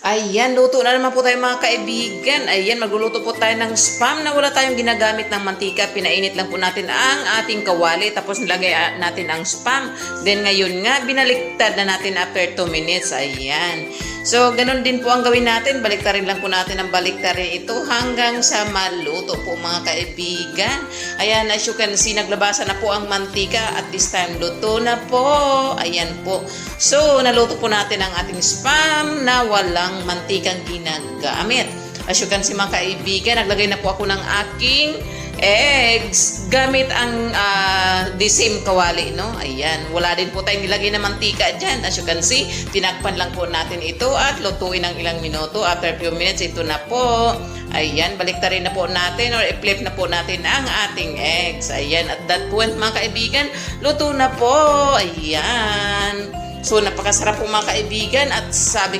Ayan, luto na naman po tayo mga kaibigan. Ayan, magluluto po tayo ng spam na wala tayong ginagamit ng mantika. Pinainit lang po natin ang ating kawali tapos nilagay natin ang spam. Then ngayon nga, binaliktad na natin after 2 minutes. Ayan. So, ganun din po ang gawin natin. Baliktarin lang po natin ang baliktarin ito hanggang sa maluto po mga kaibigan. Ayan, as you can see, naglabasan na po ang mantika. At this time, luto na po. Ayan po. So, naluto po natin ang ating spam na walang mantikang ginagamit. As you can see mga kaibigan, naglagay na po ako ng aking eggs gamit ang the same kawali, no? Ayan, wala din po tayong nilagay na mantika dyan. As you can see, tinakpan lang po natin ito at lutuin ng ilang minuto. After few minutes, ito na po. Ayan, baliktarin na po natin or i-flip na po natin ang ating eggs. Ayan, at that point mga kaibigan, luto na po. Ayan. So, napakasarap po mga kaibigan at sabi ko